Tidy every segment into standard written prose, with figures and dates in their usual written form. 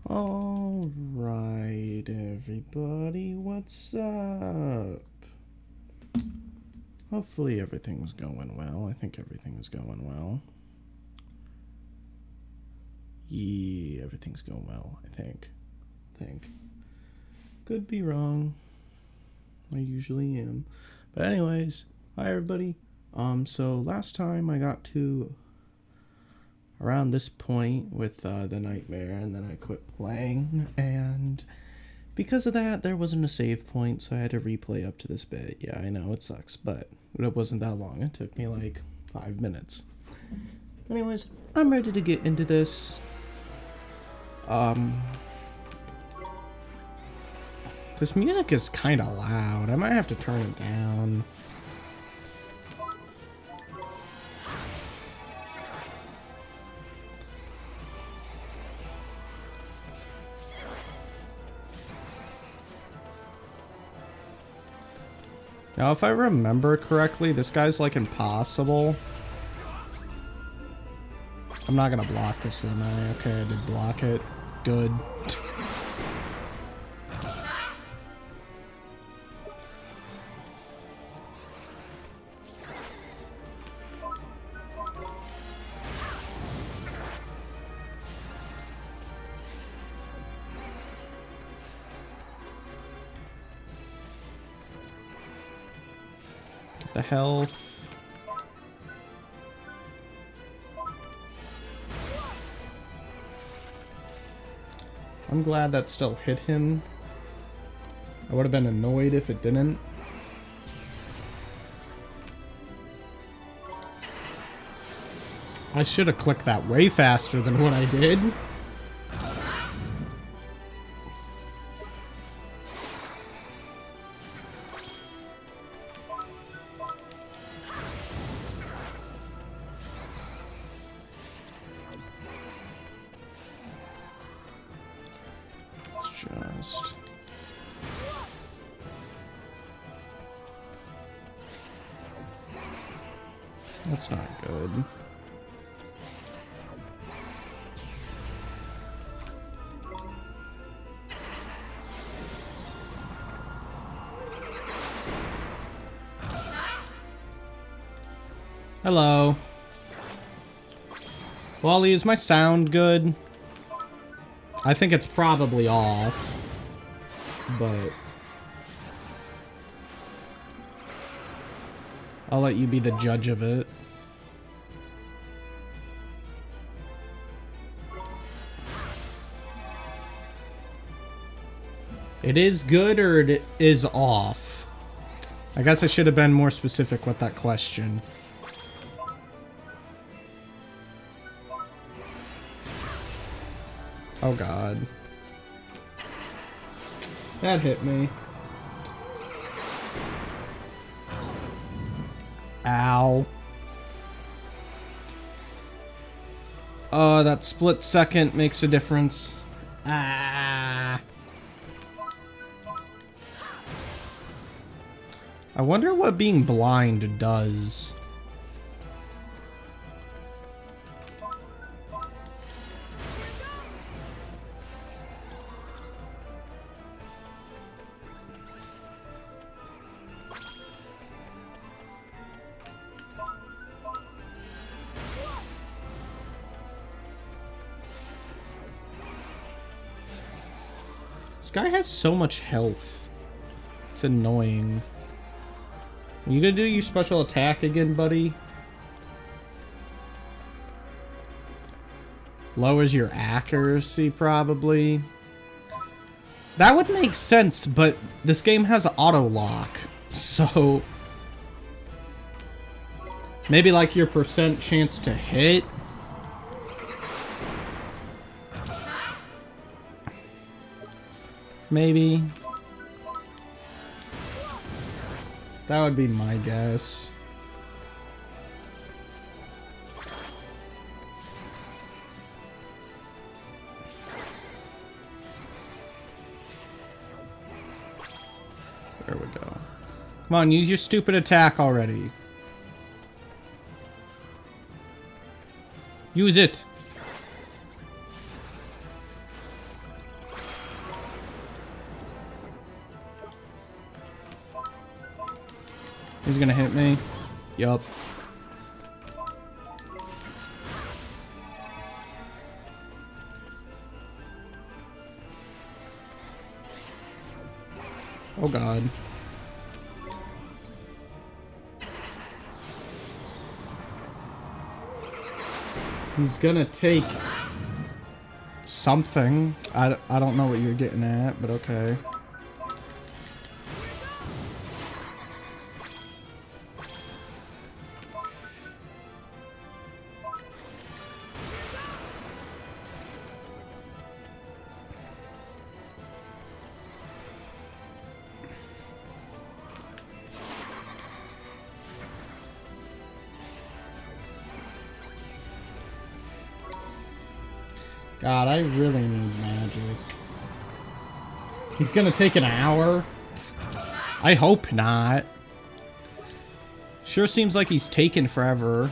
All right, everybody, what's up? Hopefully everything's going well. I think everything's going well. Yeah, everything's going well, I think. Could be wrong. I usually am. But anyways, hi everybody. So last time I got to around this point with the nightmare, and then I quit playing, and because of that there wasn't a save point, so I had to replay up to this bit. Yeah, I know it sucks, but it wasn't that long. It took me like 5 minutes. Anyways, I'm ready to get into this. This music is kind of loud. I might have to turn it down. Now, if I remember correctly, this guy's like impossible. I'm not gonna block this, am I? Okay, I did block it. Good. The health. I'm glad that still hit him. I would have been annoyed if it didn't. I should have clicked that way faster than what I did. That's not good. Hello. Wally, is my sound good? I think it's probably off, but I'll let you be the judge of it. It is good or it is off? I guess I should have been more specific with that question. Oh god. That hit me. Ow. That split second makes a difference. Ah. I wonder what being blind does. This guy has so much health. It's annoying. Are you gonna do your special attack again, buddy? Lowers your accuracy, probably. That would make sense, but this game has auto lock, so maybe like your percent chance to hit. Maybe. That would be my guess. There we go. Come on, use your stupid attack already. Use it. He's gonna hit me. Yup. Oh god. He's gonna take something. I don't know what you're getting at, but okay. God, I really need magic. He's gonna take an hour? I hope not. Sure seems like he's taken forever.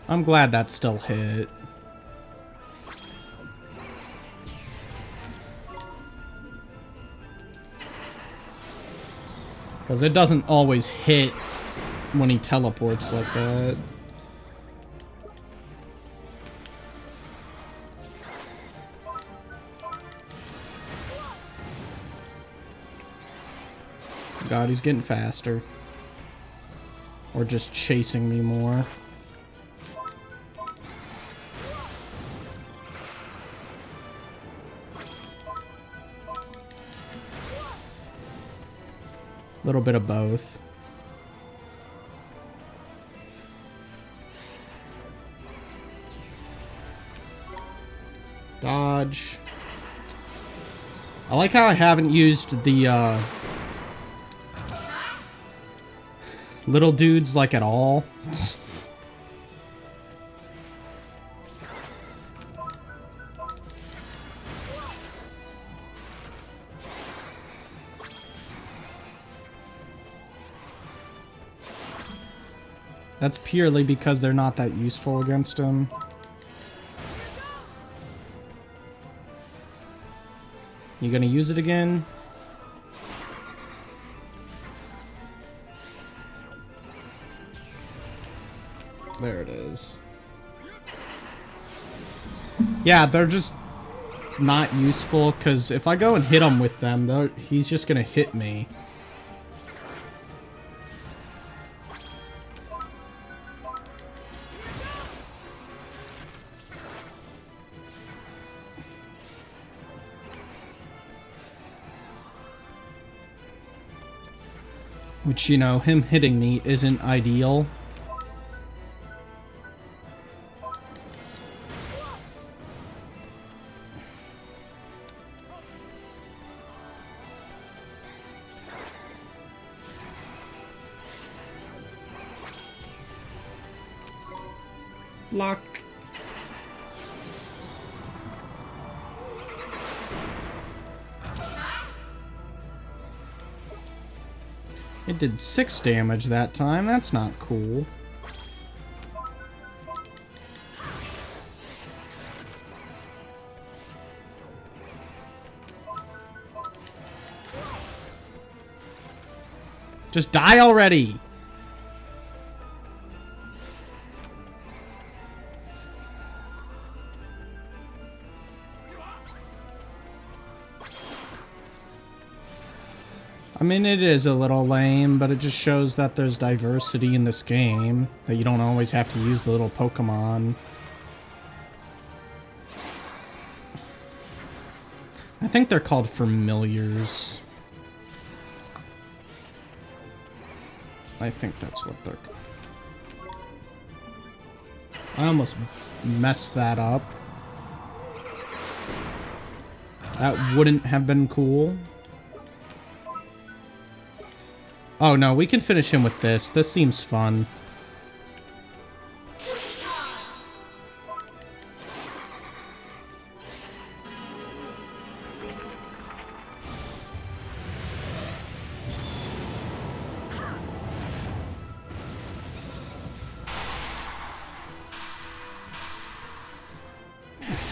I'm glad that still hit. Because it doesn't always hit when he teleports like that. God, he's getting faster. Or just chasing me more. Little bit of both. Dodge. I like how I haven't used the little dudes like at all. That's purely because they're not that useful against him. You gonna use it again? There it is. Yeah, they're just not useful because if I go and hit him with them, he's just gonna hit me. Which, you know, him hitting me isn't ideal. Block. It did 6 damage that time. That's not cool. Just die already! I mean, it is a little lame, but it just shows that there's diversity in this game. That you don't always have to use the little Pokemon. I think they're called familiars. I think that's what they're called. I almost messed that up. That wouldn't have been cool. Oh no, we can finish him with this. This seems fun.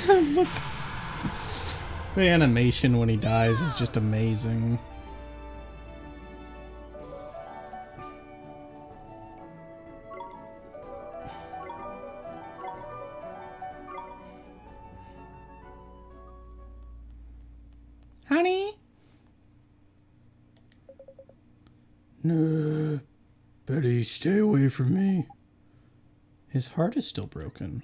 Look. The animation when he dies is just amazing. Honey? No, Betty, stay away from me. His heart is still broken.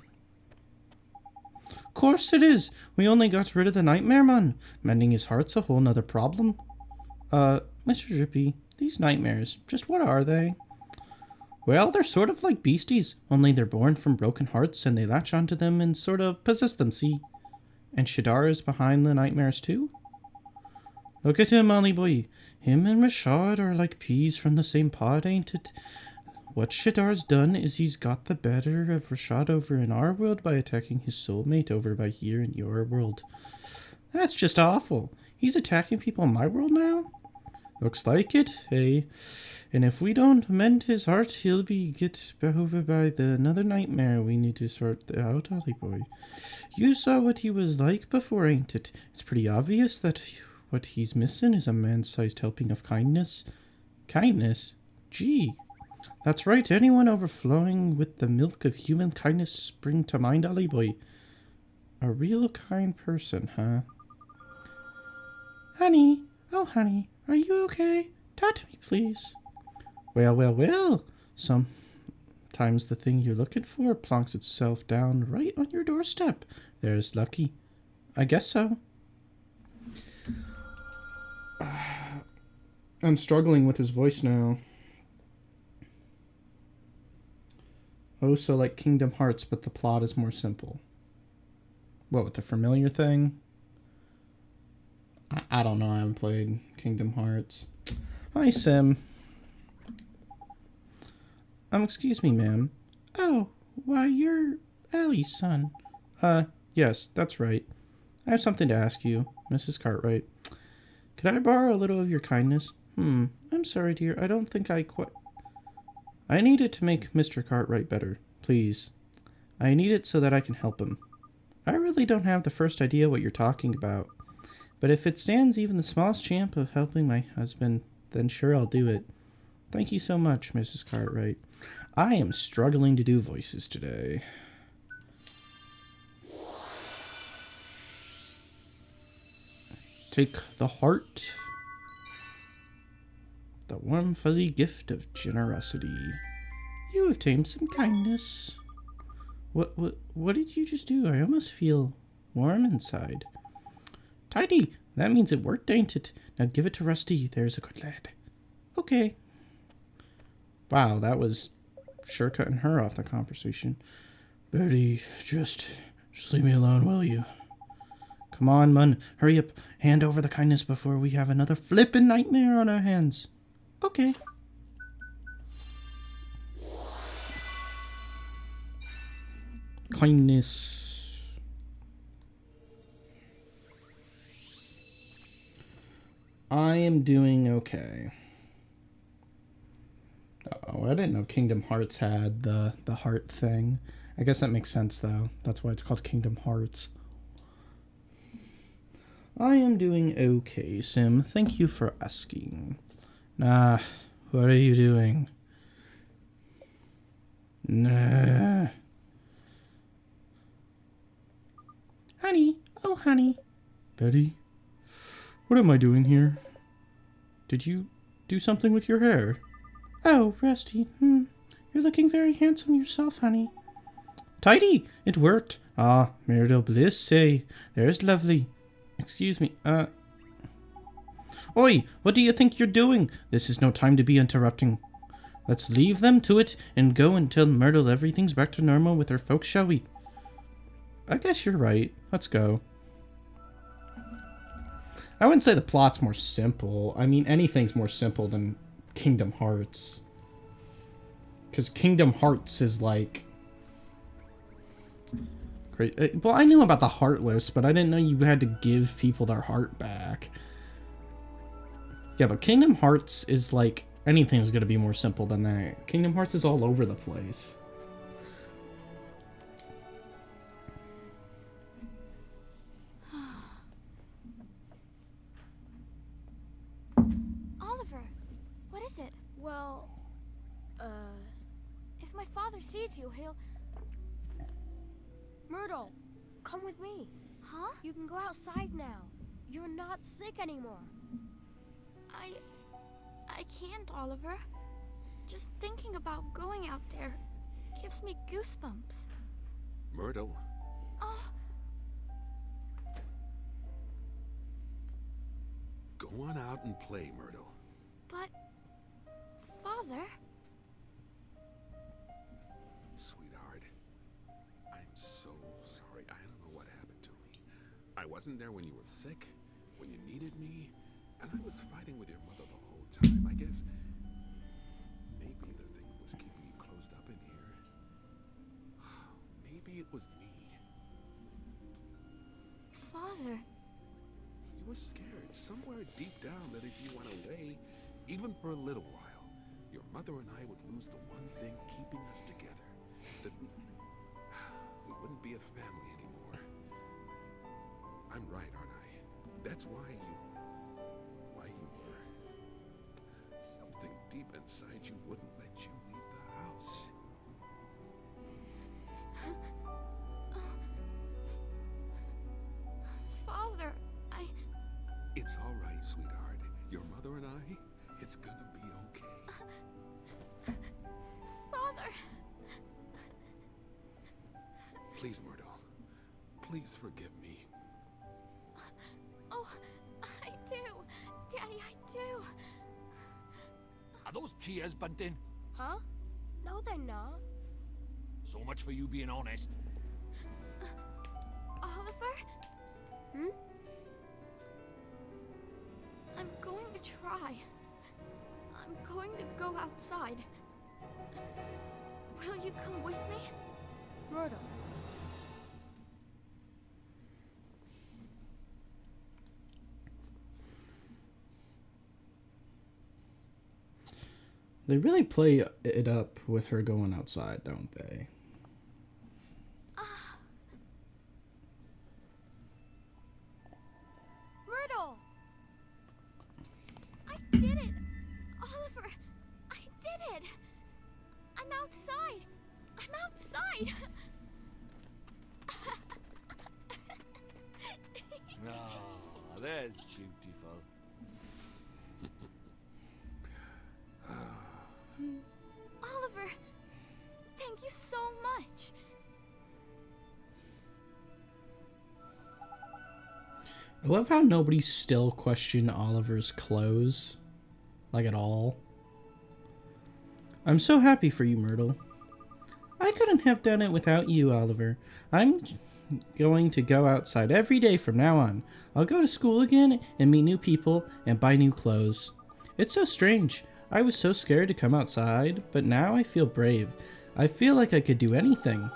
Of course it is. We only got rid of the nightmare man. Mending his heart's a whole nother problem. Mr. Drippy, these nightmares, just what are they? Well, they're sort of like beasties, only they're born from broken hearts and they latch onto them and sort of possess them, see? And Shadar is behind the nightmares too? Look at him, Ollie boy. Him and Rashad are like peas from the same pod, ain't it? What Shadar's done is he's got the better of Rashad over in our world by attacking his soulmate over by here in your world. That's just awful. He's attacking people in my world now? Looks like it, eh? And if we don't mend his heart, he'll be get over by another nightmare we need to sort out, Ollie boy. You saw what he was like before, ain't it? It's pretty obvious that what he's missing is a man-sized helping of kindness. Kindness? Gee. That's right, anyone overflowing with the milk of human kindness spring to mind, Ollie boy. A real kind person, huh? Honey, oh honey, are you okay? Talk to me, please. Well, well, well. Sometimes the thing you're looking for plonks itself down right on your doorstep. There's lucky. I guess so. I'm struggling with his voice now. Oh, so like Kingdom Hearts, but the plot is more simple. What, with the familiar thing? I don't know. I haven't played Kingdom Hearts. Hi, Sim. Excuse me, ma'am. Oh, why, you're Allie's son. Yes, that's right. I have something to ask you, Mrs. Cartwright. Could I borrow a little of your kindness? I'm sorry, dear. I don't think I quite... I need it to make Mr. Cartwright better, please. I need it so that I can help him. I really don't have the first idea what you're talking about. But if it stands even the smallest chance of helping my husband, then sure I'll do it. Thank you so much, Mrs. Cartwright. I am struggling to do voices today. Take the heart. The warm fuzzy gift of generosity. You have tamed some kindness. What did you just do? I almost feel warm inside. Tidy! That means it worked, ain't it? Now give it to Rusty. There's a good lad. Okay. Wow, that was sure cutting her off the conversation. Betty, just leave me alone, will you? Come on, Mun. Hurry up. Hand over the kindness before we have another flippin' nightmare on our hands. Okay. Kindness. I am doing okay. Oh, I didn't know Kingdom Hearts had the heart thing. I guess that makes sense, though. That's why it's called Kingdom Hearts. I am doing okay, Sim. Thank you for asking. Nah, what are you doing? Nah. Honey, oh honey. Betty, what am I doing here? Did you do something with your hair? Oh, Rusty, you're looking very handsome yourself, honey. Tidy! It worked. Ah, marital bliss, say. There's lovely. Excuse me, Oi, what do you think you're doing? This is no time to be interrupting. Let's leave them to it and go and tell Myrtle everything's back to normal with her folks, shall we? I guess you're right. Let's go. I wouldn't say the plot's more simple. I mean, anything's more simple than Kingdom Hearts. Because Kingdom Hearts is like... great. Well, I knew about the Heartless, but I didn't know you had to give people their heart back. Yeah, but Kingdom Hearts is like... anything's going to be more simple than that. Kingdom Hearts is all over the place. sees you, he'll... Myrtle, come with me. Huh? You can go outside now. You're not sick anymore. I can't, Oliver. Just thinking about going out there gives me goosebumps. Myrtle. Oh. Go on out and play, Myrtle. But, Father... Sweetheart, I'm so sorry. I don't know what happened to me. I wasn't there when you were sick, when you needed me, and I was fighting with your mother the whole time. I guess maybe the thing was keeping you closed up in here. Maybe it was me. Father... You were scared somewhere deep down that if you went away, even for a little while, your mother and I would lose the one thing keeping us together. That we wouldn't be a family anymore. I'm right, aren't I? That's why you were. Something deep inside you wouldn't let you leave the house. Father, It's all right, sweetheart. Your mother and I, it's gonna be okay. Father... Please, Myrtle. Please forgive me. Oh, I do. Daddy, I do. Are those tears, Bandain? Huh? No, they're not. So much for you being honest. Oliver? Hmm? I'm going to try. I'm going to go outside. Will you come with me? Myrtle. They really play it up with her going outside, don't they? Myrtle! I did it! Oliver, I did it! I'm outside! I'm outside! Oh, that's beautiful. Oliver, thank you so much. I love how nobody still questioned Oliver's clothes. Like at all. I'm so happy for you, Myrtle. I couldn't have done it without you, Oliver. I'm going to go outside every day from now on. I'll go to school again and meet new people and buy new clothes. It's so strange. I was so scared to come outside, but now I feel brave. I feel like I could do anything.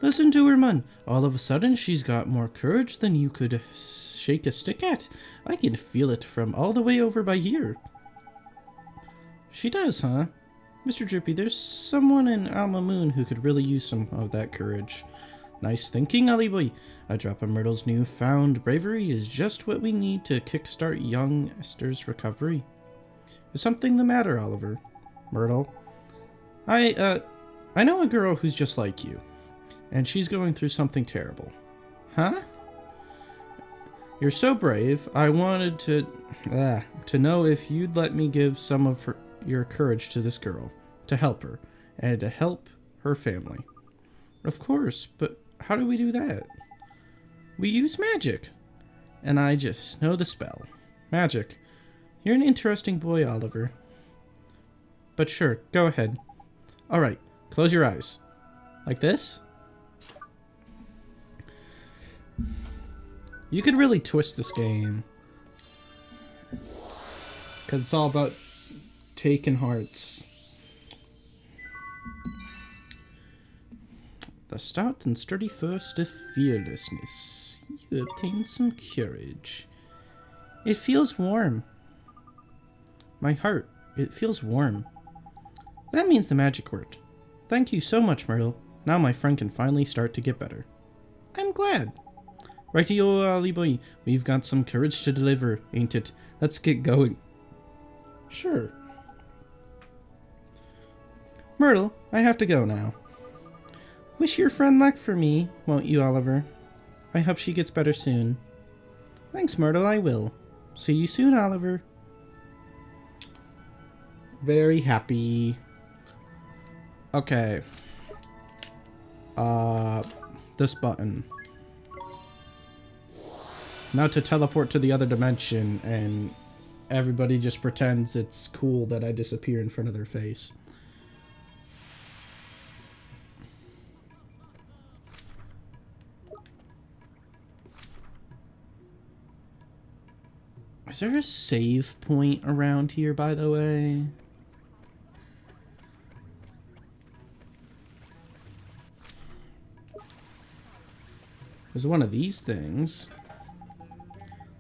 Listen to her, Mun. All of a sudden, she's got more courage than you could shake a stick at. I can feel it from all the way over by here. She does, huh? Mr. Drippy, there's someone in Alma Moon who could really use some of that courage. Nice thinking, Ollie boy. A drop of Myrtle's newfound bravery is just what we need to kickstart young Esther's recovery. Is something the matter, Oliver? Myrtle? I know a girl who's just like you. And she's going through something terrible. Huh? You're so brave. I wanted to know if you'd let me give some of your courage to this girl. To help her. And to help her family. Of course, but how do we do that? We use magic. And I just know the spell. Magic. You're an interesting boy, Oliver. But sure, go ahead. Alright, close your eyes. Like this? You could really twist this game. Because it's all about taking hearts. The stout and sturdy first of fearlessness. You obtain some courage. It feels warm. My heart, it feels warm. That means the magic worked. Thank you so much, Myrtle. Now my friend can finally start to get better. I'm glad. Righty-o, Ollie boy. We've got some courage to deliver, ain't it? Let's get going. Sure. Myrtle, I have to go now. Wish your friend luck for me, won't you, Oliver? I hope she gets better soon. Thanks, Myrtle, I will. See you soon, Oliver. Very happy. Okay. This button. Now to teleport to the other dimension, and everybody just pretends it's cool that I disappear in front of their face. Is there a save point around here, by the way? There's one of these things.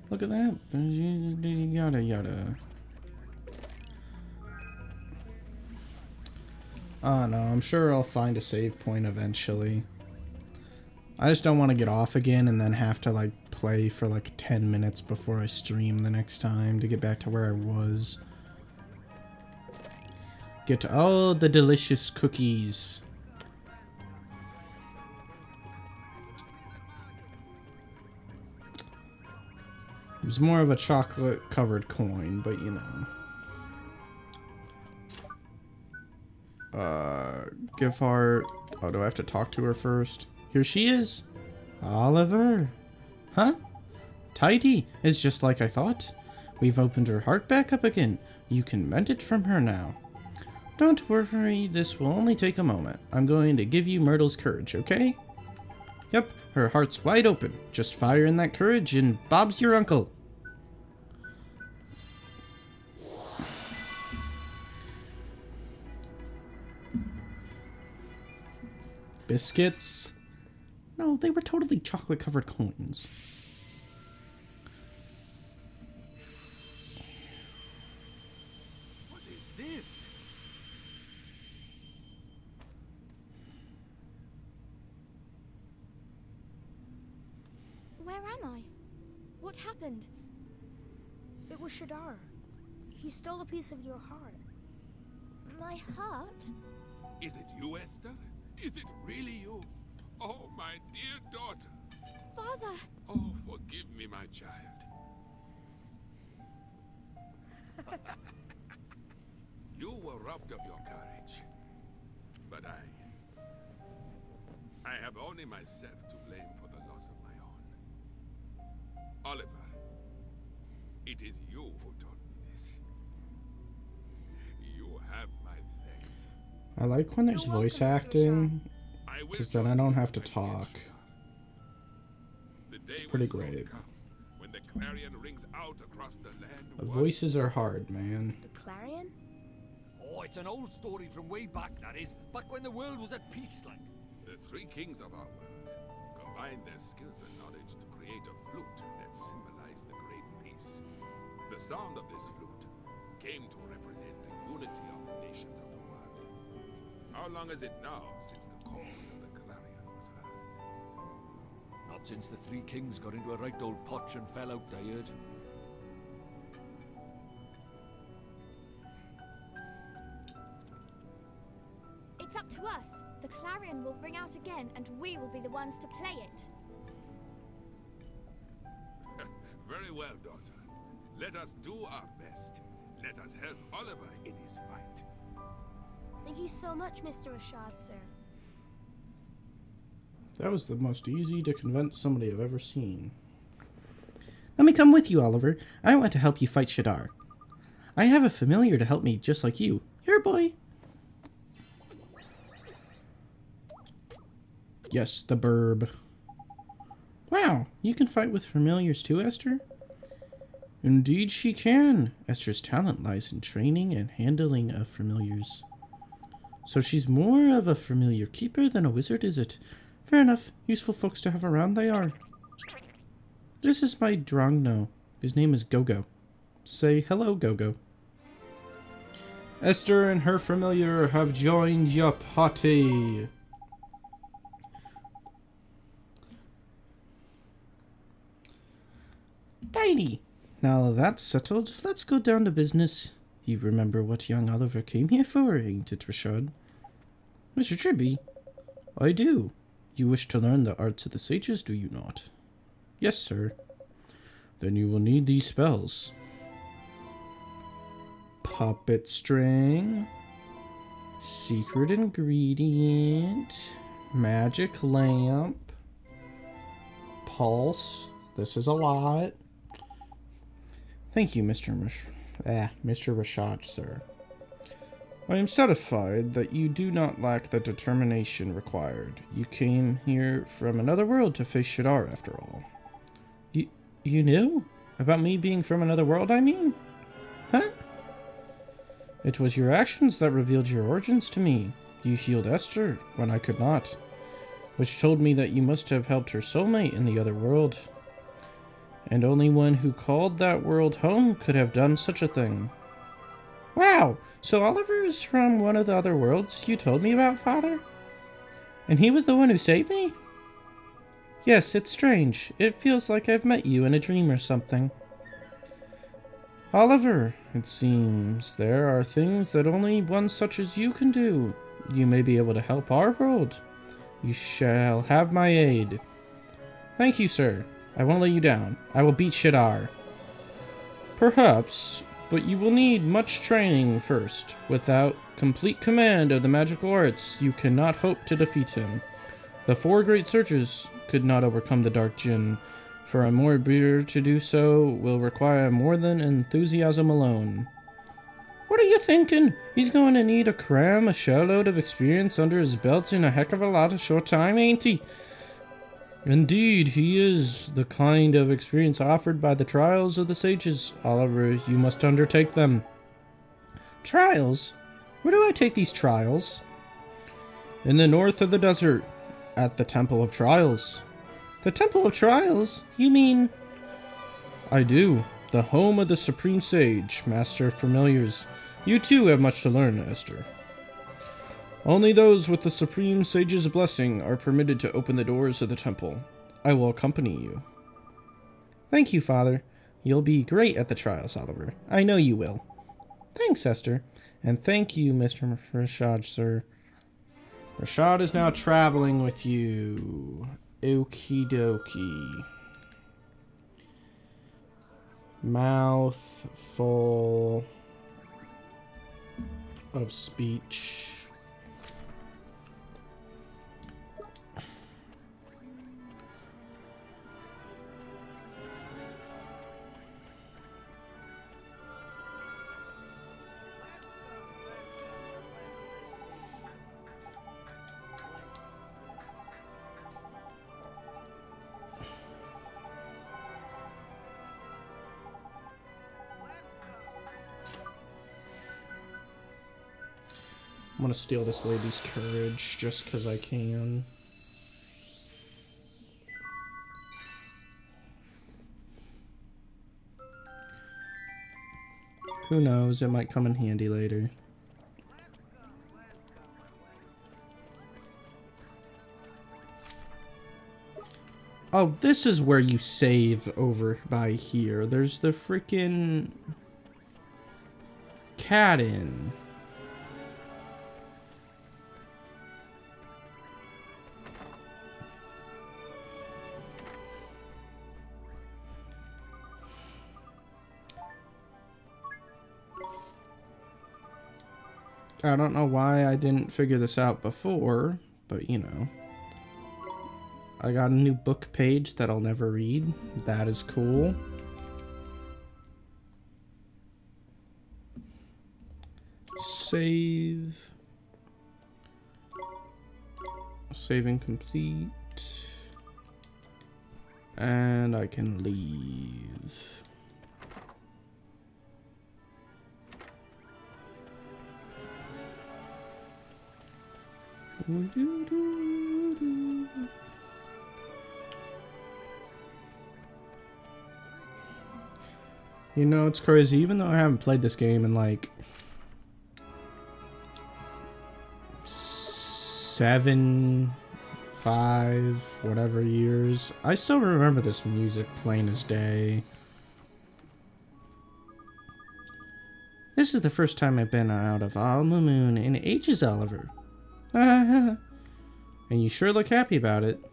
Look at that. Yada yada. Oh no, I'm sure I'll find a save point eventually. I just don't want to get off again and then have to like play for like 10 minutes before I stream the next time to get back to where I was. Get all the delicious cookies. It was more of a chocolate covered coin, but you know. Give her... Oh, do I have to talk to her first? Here she is. Oliver. Huh? Tidy. It's just like I thought. We've opened her heart back up again. You can mend it from her now. Don't worry, this will only take a moment. I'm going to give you Myrtle's courage, okay? Yep, her heart's wide open. Just fire in that courage and Bob's your uncle. Biscuits? No, they were totally chocolate-covered coins. What is this? Where am I? What happened? It was Shadar. He stole a piece of your heart. My heart? Is it you, Esther? Is it really you? Oh, my dear daughter. Father! Oh, forgive me, my child. You were robbed of your courage. But I have only myself to blame for the loss of my own. Oliver, it is you who taught me this. You have my thanks. I like when there's You're voice welcome, Mr. acting, I will because then I join don't you have to against talk. The day pretty will soon great. come when the clarion rings out across the land. Voices are hard, man. The Clarion? Oh, it's an old story from way back, that is. Back when the world was at peace, like. The three kings of our world combined their skills and knowledge to create a flute that symbolized the great peace. The sound of this flute came to represent the unity of the nations of the world. How long is it now since the call of the clarion was heard? Not since the three kings got into a right old potch and fell out, I heard. It's up to us. The clarion will ring out again, and we will be the ones to play it. Very well, daughter. Let us do our best. Let us help Oliver in his fight. Thank you so much, Mr. Ashad, sir. That was the most easy to convince somebody I've ever seen. Let me come with you, Oliver. I want to help you fight Shadar. I have a familiar to help me, just like you. Here, boy. Yes, the burb. Wow, you can fight with familiars too, Esther? Indeed she can. Esther's talent lies in training and handling of familiars. So she's more of a familiar keeper than a wizard, is it? Fair enough. Useful folks to have around they are. This is my Drongno. His name is Gogo. Say hello, Gogo. Esther and her familiar have joined your party. Tidy. Now that's settled, let's go down to business. You remember what young Oliver came here for, ain't it, Rashad? Mr. Tribby? I do. You wish to learn the arts of the sages, do you not? Yes, sir. Then you will need these spells. Puppet string. Secret ingredient. Magic lamp. Pulse. This is a lot. Thank you, Mr. Rashad, sir. I am satisfied that you do not lack the determination required. You came here from another world to face Shadar, after all. You knew? About me being from another world, I mean? Huh? It was your actions that revealed your origins to me. You healed Esther when I could not, which told me that you must have helped her soulmate in the other world. And only one who called that world home could have done such a thing. Wow, so Oliver is from one of the other worlds you told me about, Father? And he was the one who saved me? Yes, it's strange. It feels like I've met you in a dream or something. Oliver, it seems there are things that only one such as you can do. You may be able to help our world. You shall have my aid. Thank you, sir. I won't let you down. I will beat Shadar. Perhaps, but you will need much training first. Without complete command of the magical arts, you cannot hope to defeat him. The four great searchers could not overcome the Dark Djinn. For a more breeder to do so will require more than enthusiasm alone. What are you thinking? He's going to need to cram a shellload of experience under his belt in a heck of a lot of short time, ain't he? Indeed, he is. The kind of experience offered by the trials of the sages. Oliver, you must undertake them. Trials? Where do I take these trials? In the north of the desert, at the Temple of Trials. The Temple of Trials? You mean... I do. The home of the Supreme Sage, Master of Familiars. You too have much to learn, Esther. Only those with the Supreme Sage's blessing are permitted to open the doors of the temple. I will accompany you. Thank you, Father. You'll be great at the trials, Oliver. I know you will. Thanks, Esther. And thank you, Mr. Rashad, sir. Rashad is now traveling with you. Okie dokie. Mouth full of speech. I'm gonna steal this lady's courage just because I can. Who knows, it might come in handy later. Oh, this is where you save over by here. There's the freaking cat inn. I don't know why I didn't figure this out before, but you know. I got a new book page that I'll never read. That is cool. Save. Saving complete. And I can leave. You know, it's crazy. Even though I haven't played this game in like 7, 5, whatever years, I still remember this music plain as day. This is the first time I've been out of Alma Moon in ages, Oliver. And you sure look happy about it.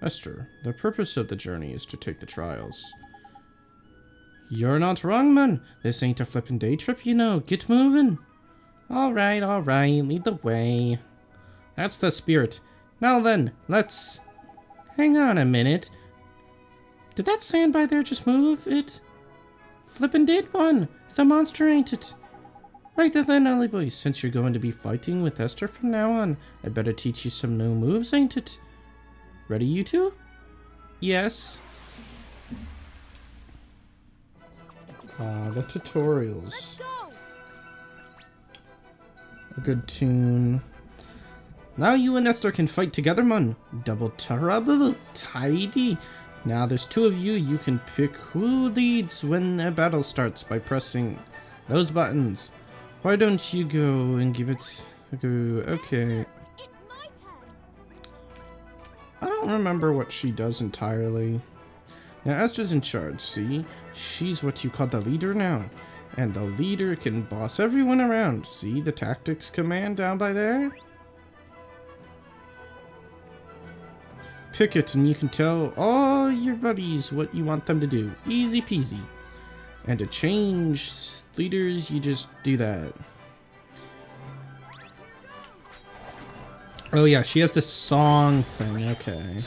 Esther, the purpose of the journey is to take the trials. You're not wrong, man. This ain't a flippin' day trip, you know. Get moving. Alright, lead the way. That's the spirit. Now then, let's... Hang on a minute. Did that sand by there just move? It... Flippin' did one. It's a monster, ain't it? Right then, Ollie boy. Since you're going to be fighting with Esther from now on, I better teach you some new moves, ain't it? Ready, you two? Yes. The tutorials. Let's go. A good tune. Now you and Esther can fight together, man. Double trouble, tidy. Now there's two of you. You can pick who leads when a battle starts by pressing those buttons. Why don't you go and give it a go? Okay. It's my turn. I don't remember what she does entirely. Now Esther's in charge, see? She's what you call the leader now. And the leader can boss everyone around. See the tactics command down by there? Pick it and you can tell all your buddies what you want them to do. Easy peasy. And to change leaders, you just do that. Oh yeah, she has this song thing, okay.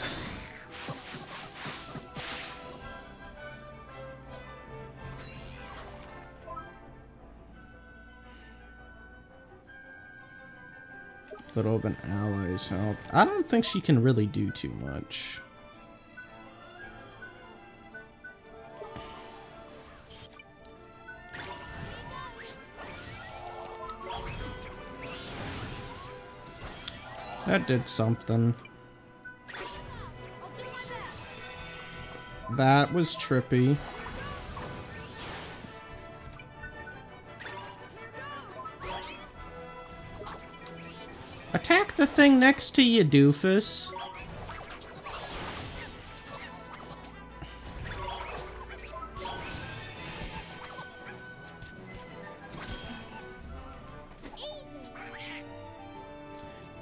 Little of an ally's help. I don't think she can really do too much. That did something. That was trippy. Attack the thing next to you, doofus.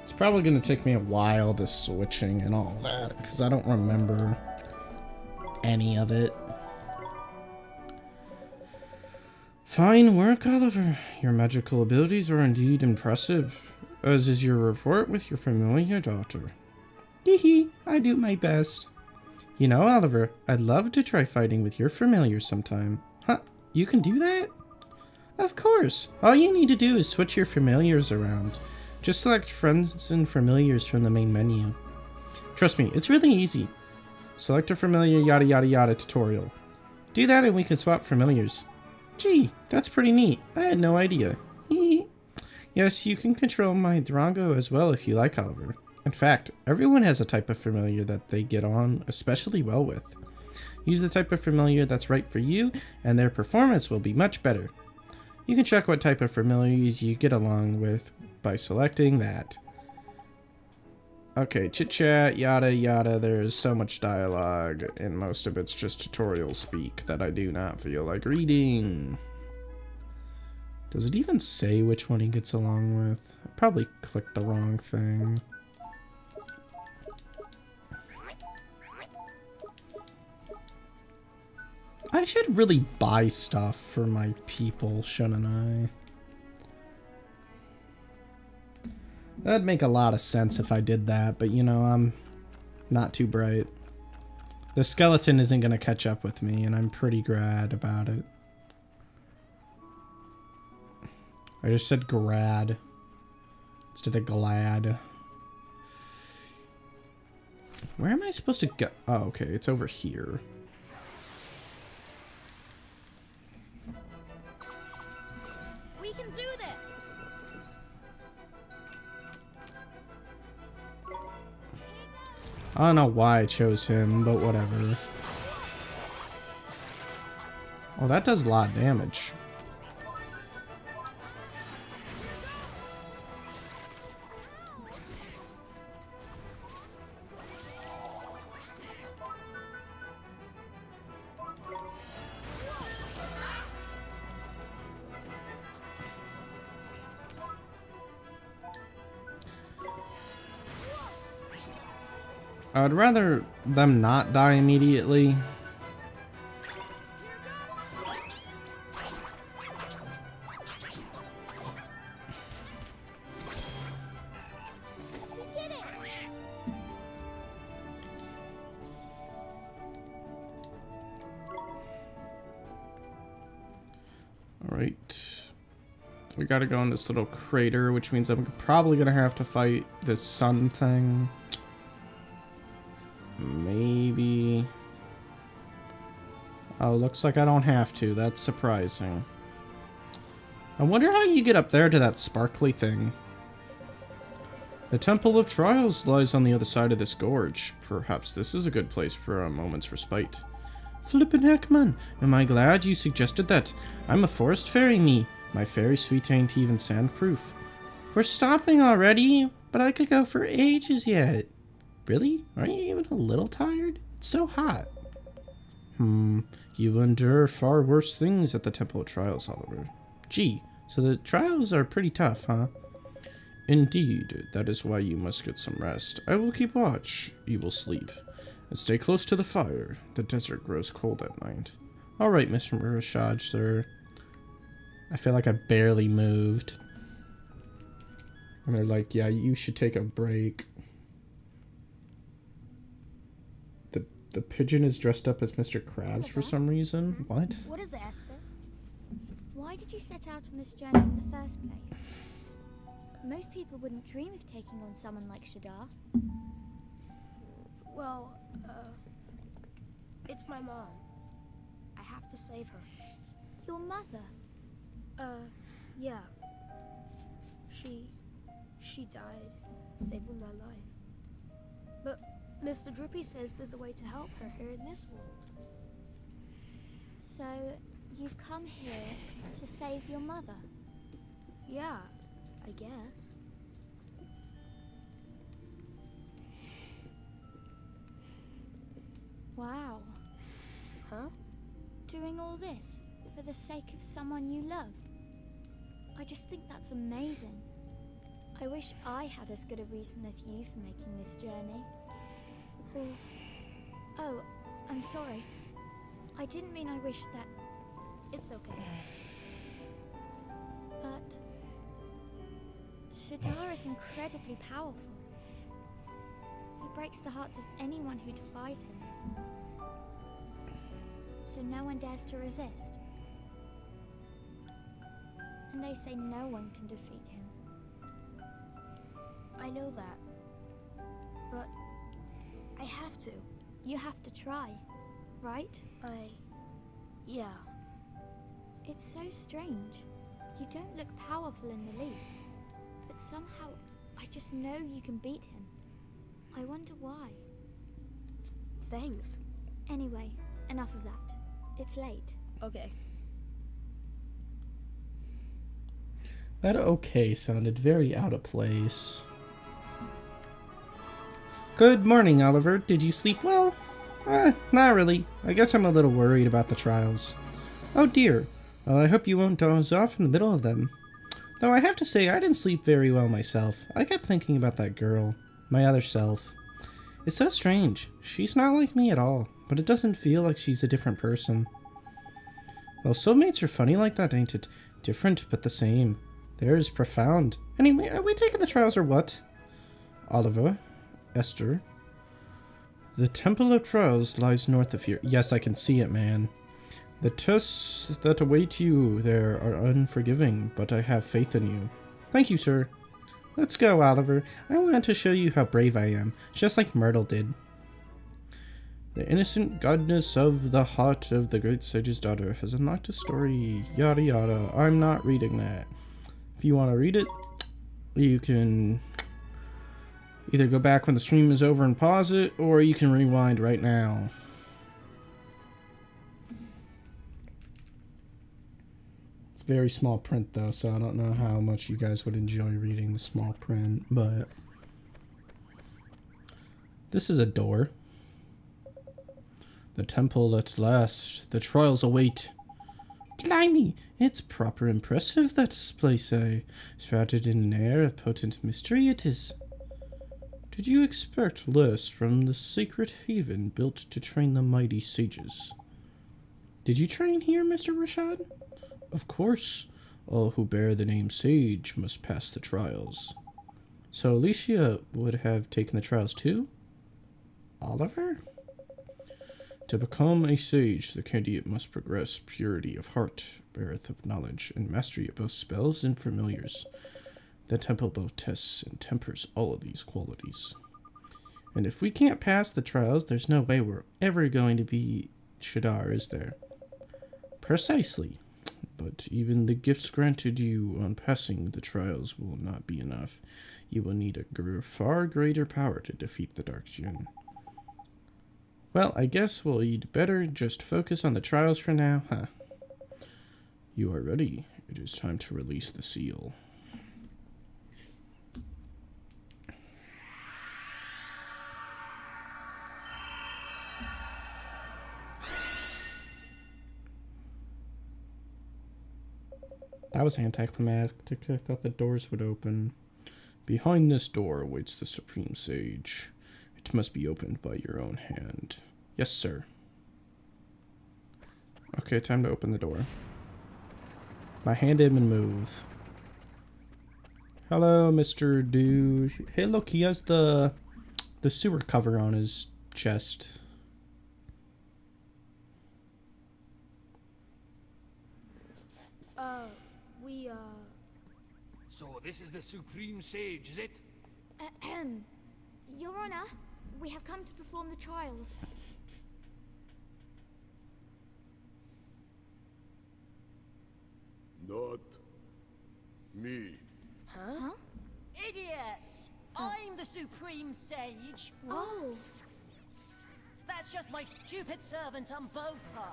It's probably going to take me a while to switching and all that, because I don't remember any of it. Fine work, Oliver. Your magical abilities are indeed impressive. As is your report with your familiar daughter. Hee, I do my best. You know, Oliver, I'd love to try fighting with your familiar sometime. Huh, you can do that? Of course. All you need to do is switch your familiars around. Just select friends and familiars from the main menu. Trust me, it's really easy. Select a familiar yada yada yada tutorial. Do that and we can swap familiars. Gee, that's pretty neat. I had no idea. Hee. Yes, you can control my Drongo as well if you like, Oliver. In fact, everyone has a type of familiar that they get on especially well with. Use the type of familiar that's right for you, and their performance will be much better. You can check what type of familiars you get along with by selecting that. Okay, chit-chat, yada yada, there's so much dialogue, and most of it's just tutorial speak that I do not feel like reading. Does it even say which one he gets along with? I probably clicked the wrong thing. I should really buy stuff for my people, shouldn't I? That'd make a lot of sense if I did that, but you know, I'm not too bright. The skeleton isn't gonna catch up with me, and I'm pretty glad about it. I just said grad instead of glad. Where am I supposed to go? Oh, okay, it's over here. We can do this. I don't know why I chose him, but whatever. Oh, that does a lot of damage. I'd rather them not die immediately. We did it! Alright. We gotta go in this little crater, which means I'm probably gonna have to fight this sun thing. Maybe. Oh, looks like I don't have to. That's surprising. I wonder how you get up there to that sparkly thing. The Temple of Trials lies on the other side of this gorge. Perhaps this is a good place for a moment's respite. Flippin' heck, man. Am I glad you suggested that? I'm a forest fairy, me. My fairy suite ain't even sandproof. We're stopping already, but I could go for ages yet. Really? Aren't you even a little tired? It's so hot. You endure far worse things at the Temple of Trials, Oliver. Gee, so the trials are pretty tough, huh? Indeed, that is why you must get some rest. I will keep watch. You will sleep. And stay close to the fire. The desert grows cold at night. Alright, Mr. Rashad, sir. I feel like I barely moved. And they're like, yeah, you should take a break. The pigeon is dressed up as Mr. Krabs for some reason. What? What is it, Esther? Why did you set out on this journey in the first place? Most people wouldn't dream of taking on someone like Shadar. Well, it's my mom. I have to save her. Your mother? Yeah. She died, saving my life. But Mr. Drippy says there's a way to help her here in this world. So, you've come here to save your mother? Yeah, I guess. Wow. Huh? Doing all this for the sake of someone you love? I just think that's amazing. I wish I had as good a reason as you for making this journey. Oh, I'm sorry. I didn't mean I wish that... It's okay. But... Shadar is incredibly powerful. He breaks the hearts of anyone who defies him. So no one dares to resist. And they say no one can defeat him. I know that. But I have to. You have to try, right? Yeah. It's so strange. You don't look powerful in the least. But somehow, I just know you can beat him. I wonder why. Thanks. Anyway, enough of that. It's late. Okay. That okay sounded very out of place. Good morning, Oliver. Did you sleep well? Not really. I guess I'm a little worried about the trials. Oh dear. Well, I hope you won't doze off in the middle of them. Though I have to say, I didn't sleep very well myself. I kept thinking about that girl. My other self. It's so strange. She's not like me at all. But it doesn't feel like she's a different person. Well, soulmates are funny like that, ain't it? Different, but the same. Theirs profound. Anyway, are we taking the trials or what? Oliver. Esther. The Temple of Trials lies north of here. Yes, I can see it, man. The tests that await you there are unforgiving, but I have faith in you. Thank you, sir. Let's go, Oliver. I want to show you how brave I am, just like Myrtle did. The innocent goddess of the heart of the great sage's daughter has unlocked a story, yada yada. I'm not reading that. If you want to read it, you can either go back when the stream is over and pause it, or you can rewind right now. It's very small print though, so I don't know how much you guys would enjoy reading the small print, but this is a door. The temple at last. The trials await. Blimey, it's proper impressive, that place, shrouded in an air of potent mystery it is. Did you expect less from the sacred haven built to train the mighty sages? Did you train here, Mr. Rashad? Of course. All who bear the name Sage must pass the trials. So Alicia would have taken the trials too? Oliver? To become a sage, the candidate must progress purity of heart, breadth of knowledge, and mastery of both spells and familiars. The temple both tests and tempers all of these qualities. And if we can't pass the trials, there's no way we're ever going to be Shadar, is there? Precisely. But even the gifts granted you on passing the trials will not be enough. You will need a far greater power to defeat the Dark Djinn. Well, I guess we'd better just focus on the trials for now, huh? You are ready. It is time to release the seal. That was anticlimactic. I thought the doors would open. Behind this door awaits the Supreme Sage. It must be opened by your own hand. Yes, sir. Okay, time to open the door. My hand in and move. Hello, Mr. Dude. Hey, look, he has the sewer cover on his chest. So this is the Supreme Sage, is it? Your Honor, we have come to perform the trials. Not me. Huh? Idiots! I'm the Supreme Sage. Oh. That's just my stupid servant Umbopa.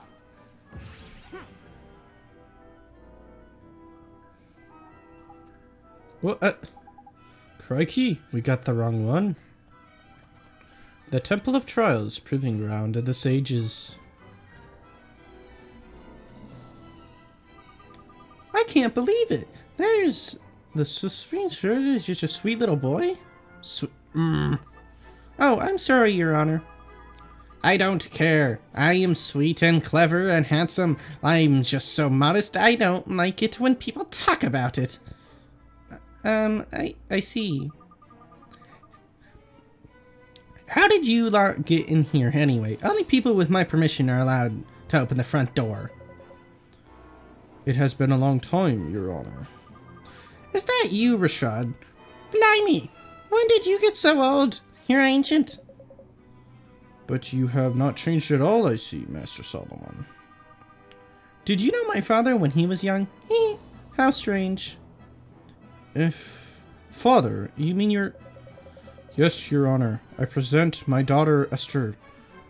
What? Crikey, we got the wrong one. The Temple of Trials, Proving Ground of the Sages. I can't believe it. There's... The Supreme Sage is just a sweet little boy? Oh, I'm sorry, Your Honor. I don't care. I am sweet and clever and handsome. I'm just so modest I don't like it when people talk about it. I see. How did you lot get in here anyway? Only people with my permission are allowed to open the front door. It has been a long time, Your Honor. Is that you, Rashad? Blimey! When did you get so old? You're ancient. But you have not changed at all, I see, Master Solomon. Did you know my father when he was young? How strange. Father, you mean your... Yes, Your Honor. I present my daughter, Esther.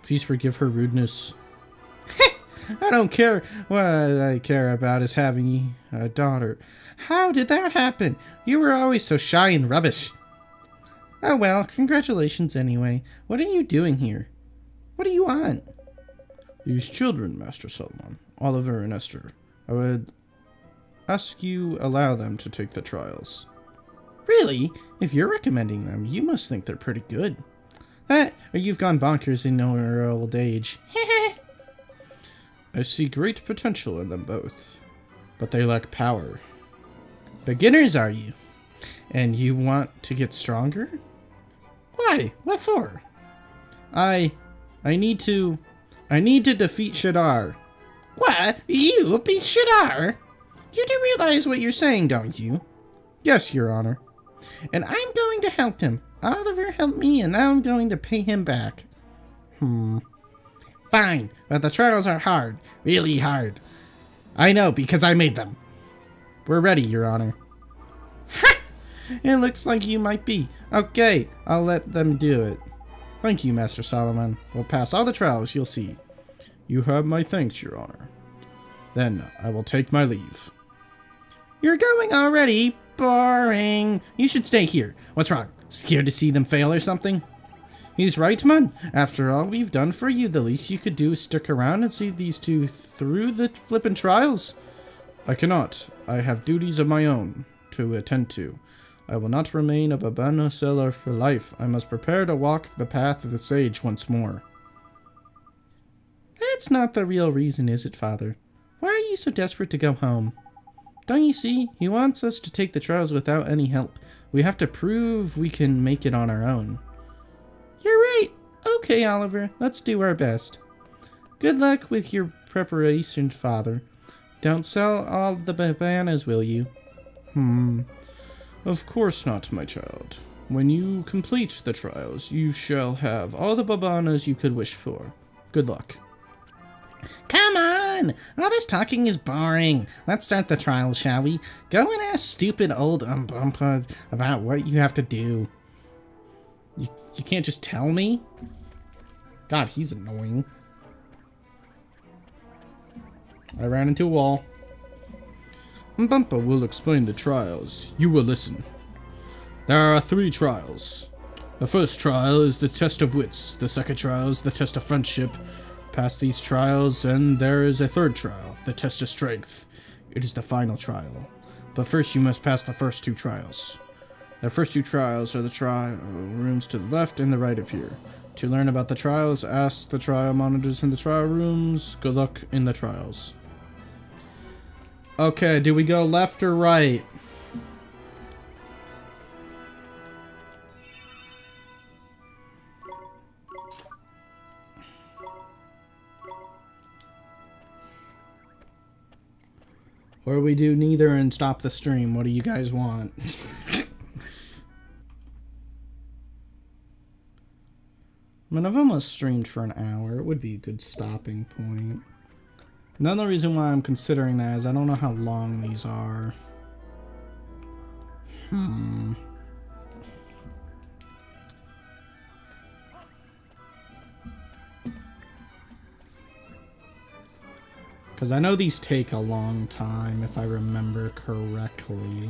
Please forgive her rudeness. I don't care. What I care about is having a daughter. How did that happen? You were always so shy and rubbish. Oh well, congratulations anyway. What are you doing here? What do you want? These children, Master Solomon, Oliver and Esther, I would ask you allow them to take the trials. Really? If you're recommending them, you must think they're pretty good. That, or you've gone bonkers in your old age. I see great potential in them both, but they lack power. Beginners, are you? And you want to get stronger? Why? What for? I need to defeat Shadar. What? You beat Shadar? You do realize what you're saying, don't you? Yes, Your Honor. And I'm going to help him. Oliver helped me, and now I'm going to pay him back. Fine, but the trials are hard. Really hard. I know, because I made them. We're ready, Your Honor. Ha! It looks like you might be. Okay, I'll let them do it. Thank you, Master Solomon. We'll pass all the trials, you'll see. You have my thanks, Your Honor. Then I will take my leave. You're going already? Boring. You should stay here. What's wrong? Scared to see them fail or something? He's right, man. After all we've done for you, the least you could do is stick around and see these two through the flippin' trials. I cannot. I have duties of my own to attend to. I will not remain a Babano seller for life. I must prepare to walk the path of the sage once more. That's not the real reason, is it, Father? Why are you so desperate to go home? Don't you see? He wants us to take the trials without any help. We have to prove we can make it on our own. You're right. Okay, Oliver, let's do our best. Good luck with your preparation, Father. Don't sell all the bananas, will you? Of course not, my child. When you complete the trials, you shall have all the bananas you could wish for. Good luck. Come on! All this talking is boring. Let's start the trial, shall we? Go and ask stupid old Umbumpa about what you have to do. You can't just tell me? God, he's annoying. I ran into a wall. Umbumpa will explain the trials. You will listen. There are 3 trials. The first trial is the test of wits. The second trial is the test of friendship. Pass these trials, and there is a third trial, the test of strength. It is the final trial. But first you must pass the first 2 trials. The first 2 trials are the trial rooms to the left and the right of here. To learn about the trials, ask the trial monitors in the trial rooms. Good luck in the trials. Okay, do we go left or right? Or we do neither and stop the stream. What do you guys want? I mean, I've almost streamed for an hour. It would be a good stopping point. Another reason why I'm considering that is I don't know how long these are. Because I know these take a long time, if I remember correctly.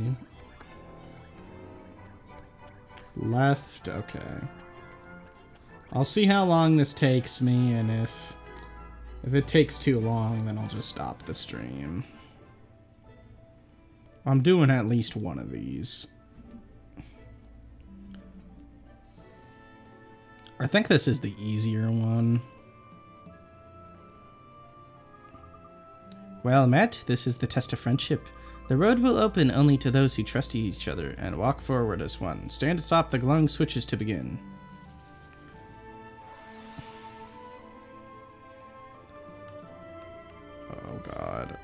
Left, okay. I'll see how long this takes me, and if it takes too long, then I'll just stop the stream. I'm doing at least one of these. I think this is the easier one. Well met, this is the test of friendship. The road will open only to those who trust each other and walk forward as one. Stand atop the glowing switches to begin. Oh god.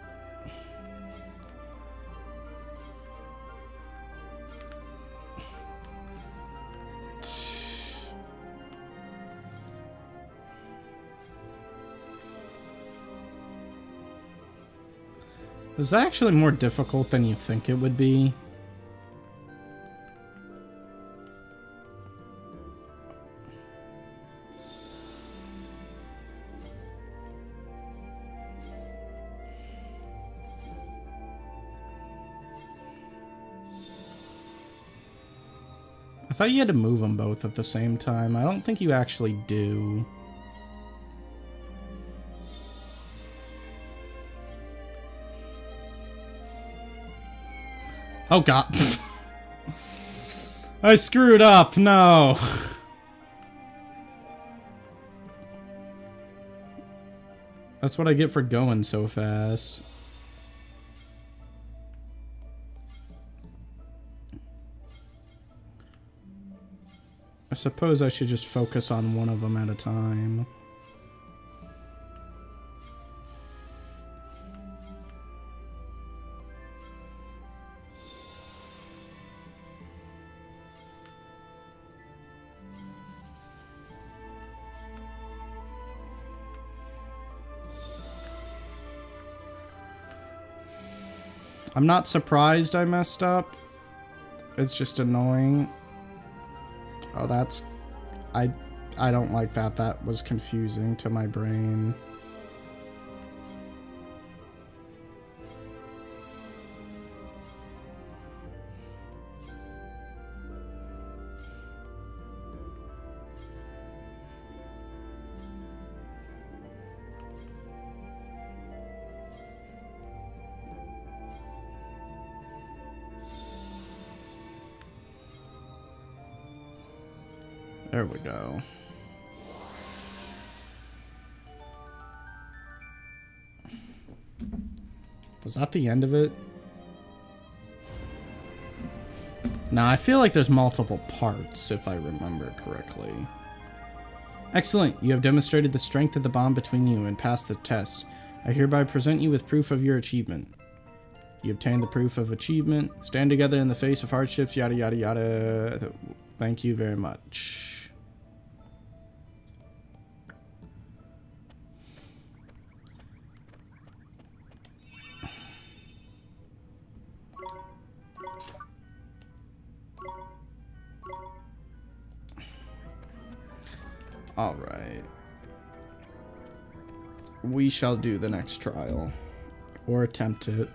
This is actually more difficult than you think it would be. I thought you had to move them both at the same time. I don't think you actually do. Oh god. I screwed up, no. That's what I get for going so fast. I suppose I should just focus on one of them at a time. I'm not surprised I messed up. It's just annoying. Oh, that's... I don't like that. That was confusing to my brain. There we go. Was that the end of it? Nah, I feel like there's multiple parts, if I remember correctly. Excellent. You have demonstrated the strength of the bond between you and passed the test. I hereby present you with proof of your achievement. You obtained the proof of achievement. Stand together in the face of hardships, yada yada yada. Thank you very much. All right. We shall do the next trial. Or attempt it.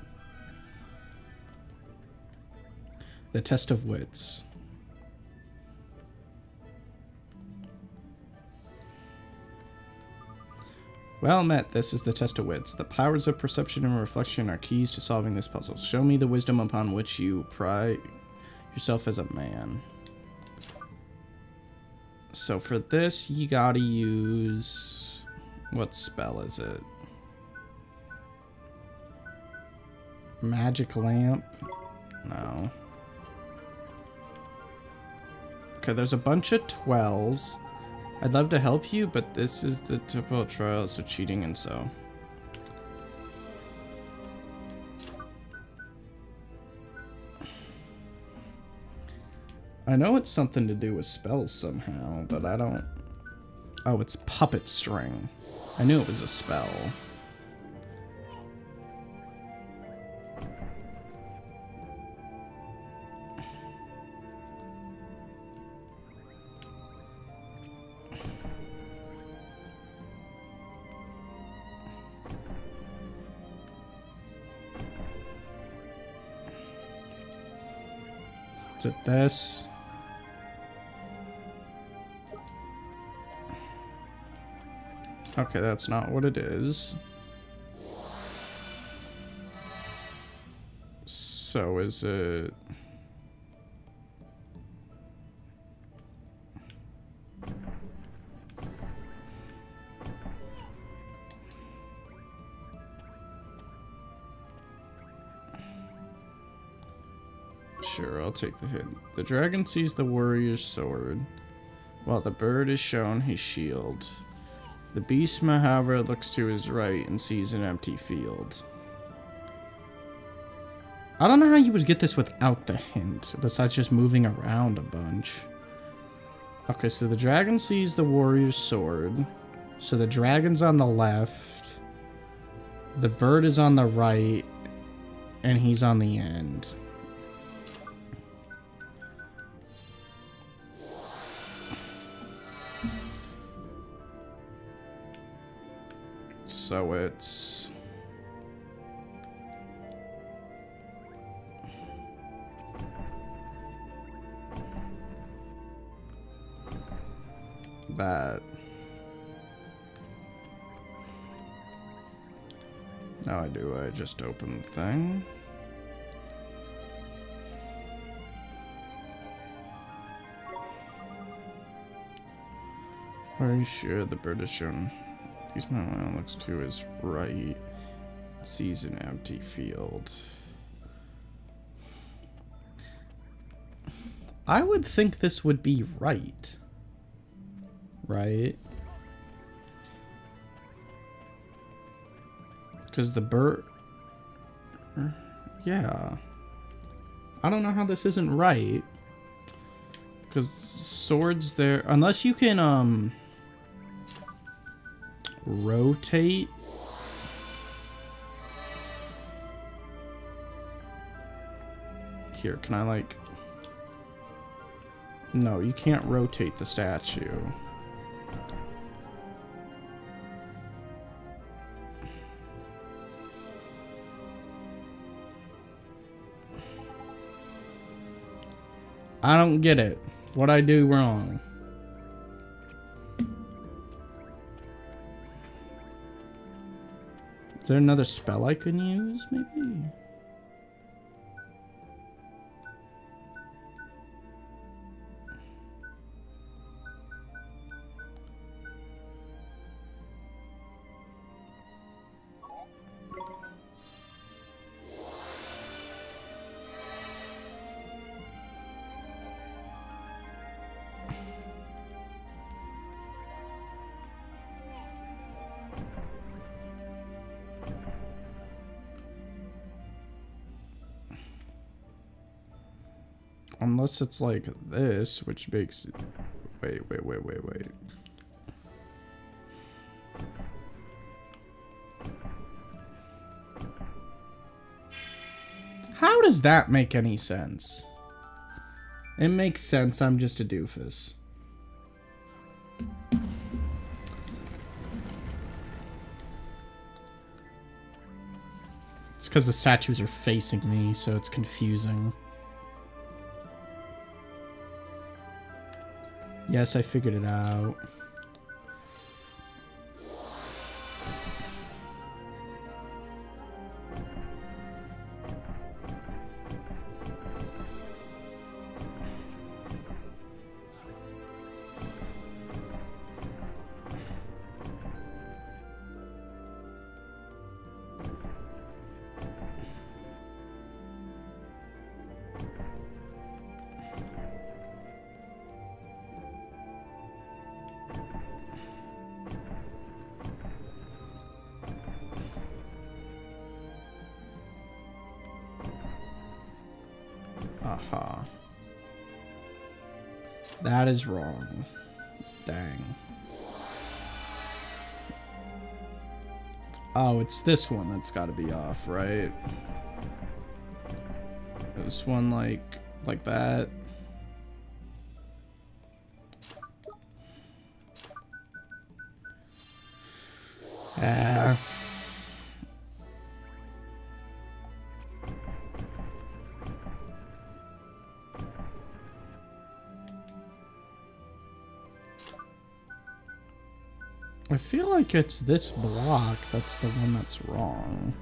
The test of wits. Well met, this is the test of wits. The powers of perception and reflection are keys to solving this puzzle. Show me the wisdom upon which you pride yourself as a man. So for this, you gotta use... What spell is it? Magic lamp? No. Okay, there's a bunch of 12s. I'd love to help you, but this is the typical trial, so cheating and so. I know it's something to do with spells somehow, but I don't... Oh, it's puppet string. I knew it was a spell. Is it this? Okay, that's not what it is. So is it... Sure, I'll take the hint. The dragon sees the warrior's sword, while the bird is shown his shield. The beast, however, looks to his right and sees an empty field. I don't know how you would get this without the hint, besides just moving around a bunch. Okay, so the dragon sees the warrior's sword. So the dragon's on the left. The bird is on the right. And he's on the end. So it's... that. Now I do, I just open the thing. Are you sure the bird is shown? He's my man looks to his right, sees an empty field. I would think this would be right. Right? Because the bird... Yeah. I don't know how this isn't right. Because swords there... Unless you can, rotate. Here, can I, like... No, you can't rotate the statue. I don't get it. What'd I do wrong? Is there another spell I can use, maybe? Unless it's like this, which makes... Wait. How does that make any sense? It makes sense, I'm just a doofus. It's because the statues are facing me, so it's confusing. Yes, I figured it out. Aha. That is wrong. Dang. Oh, it's this one that's got to be off, right? This one like that. I feel like it's this block that's the one that's wrong.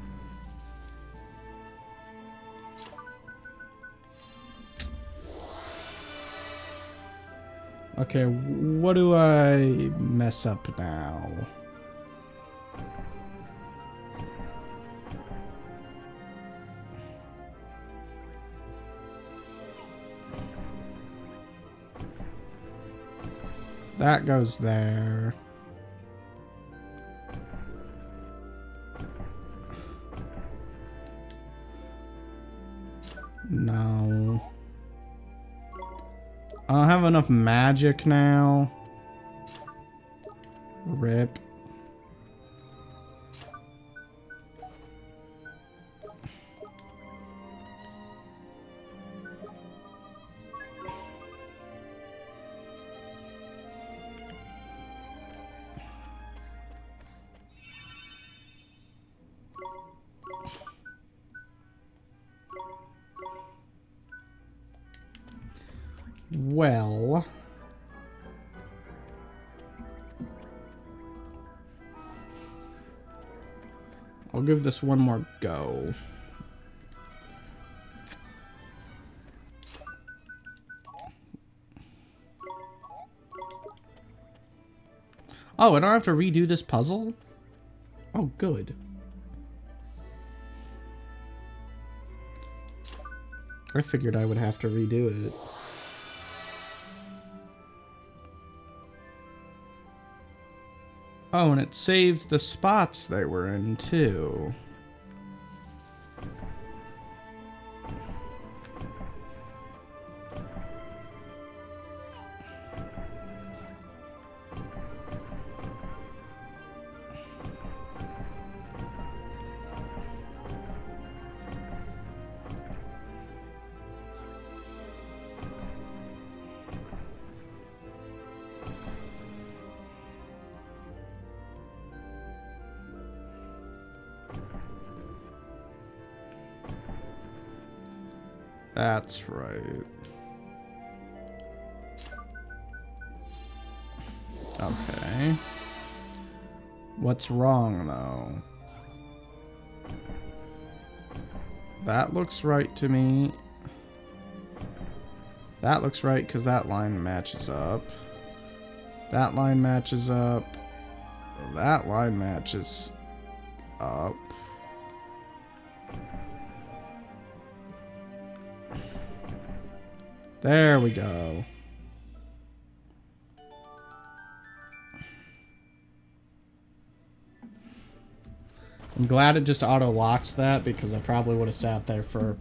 Okay, what do I mess up now? That goes there. No. I don't have enough magic now. Rip. Well, I'll give this one more go. Oh, I don't have to redo this puzzle? Oh, good. I figured I would have to redo it. Oh, and it saved the spots they were in, too. That's right. Okay. What's wrong, though? That looks right to me. That looks right because that line matches up. That line matches up. That line matches up. There we go. I'm glad it just auto-locks that because I probably would have sat there for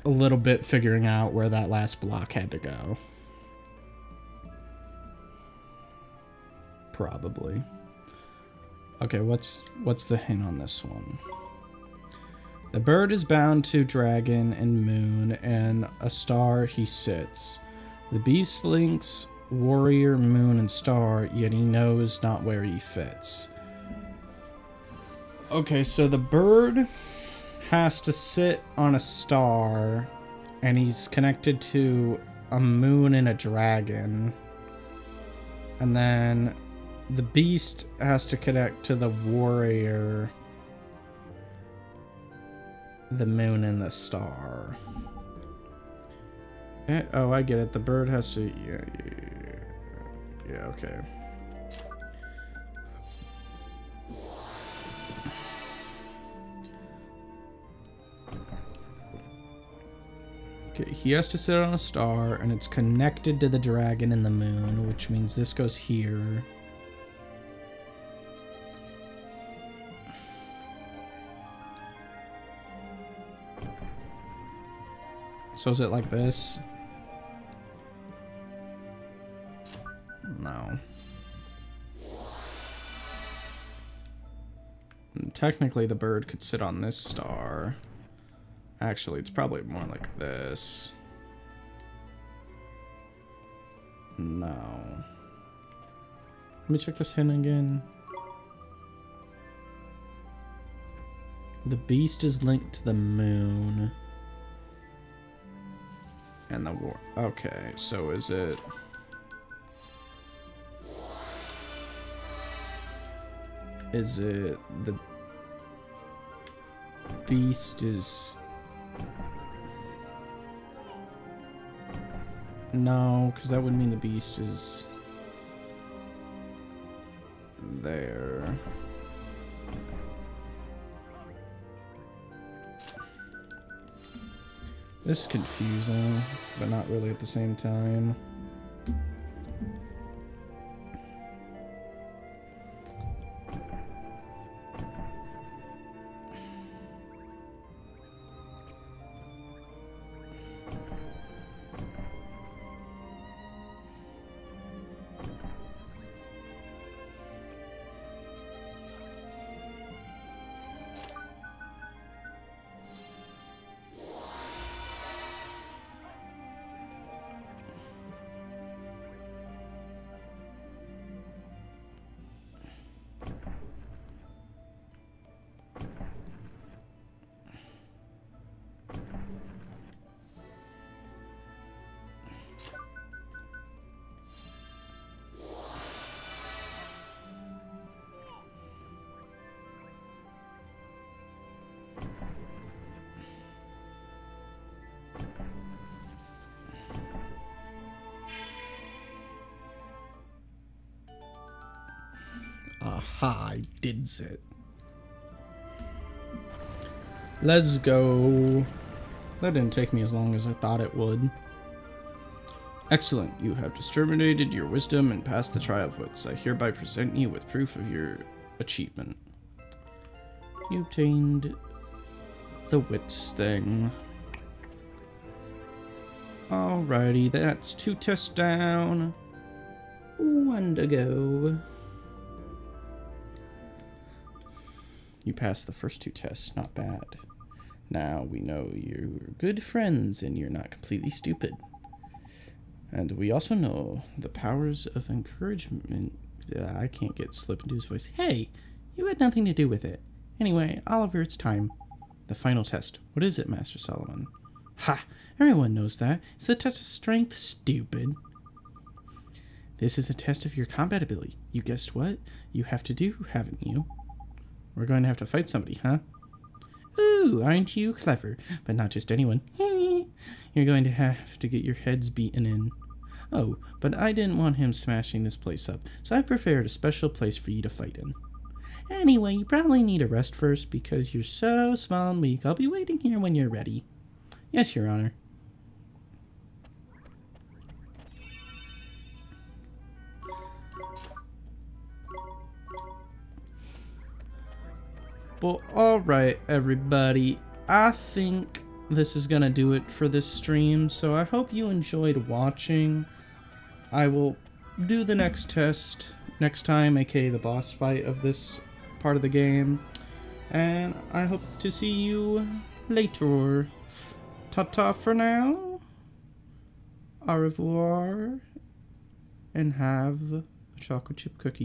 a little bit figuring out where that last block had to go. Probably. Okay, what's the hint on this one? The bird is bound to dragon and moon, and a star he sits. The beast links warrior, moon, and star, yet he knows not where he fits. Okay, so the bird has to sit on a star, and he's connected to a moon and a dragon. And then the beast has to connect to the warrior, the moon, and the star. Oh, I get it. The bird has to... Yeah, okay. Okay, he has to sit on a star, and it's connected to the dragon and the moon, which means this goes here. So is it like this? No. And technically, the bird could sit on this star. Actually, it's probably more like this. No. Let me check this hint again. The beast is linked to the moon. And the war. Okay, so is it... Is it the beast is... No, because that would mean the beast is there. This is confusing, but not really at the same time. Aha, I did it. Let's go. That didn't take me as long as I thought it would. Excellent. You have discriminated your wisdom and passed the trial of wits. I hereby present you with proof of your achievement. You obtained the wits thing. Alrighty, that's 2 tests down. 1 to go. You passed the first 2 tests, not bad. Now we know you're good friends and you're not completely stupid. And we also know the powers of encouragement. I can't get slip into his voice. Hey, you had nothing to do with it. Anyway, Oliver, it's time. The final test. What is it, Master Solomon? Ha! Everyone knows that. It's the test of strength, stupid. This is a test of your combat ability. You guessed what you have to do, haven't you? We're going to have to fight somebody, huh? Ooh, aren't you clever? But not just anyone. You're going to have to get your heads beaten in. Oh, but I didn't want him smashing this place up, so I prepared a special place for you to fight in. Anyway, you probably need a rest first because you're so small and weak. I'll be waiting here when you're ready. Yes, Your Honor. Well, alright, everybody. I think this is gonna do it for this stream. So I hope you enjoyed watching. I will do the next test next time, aka the boss fight of this part of the game. And I hope to see you later. Ta-ta for now. Au revoir. And have a chocolate chip cookie.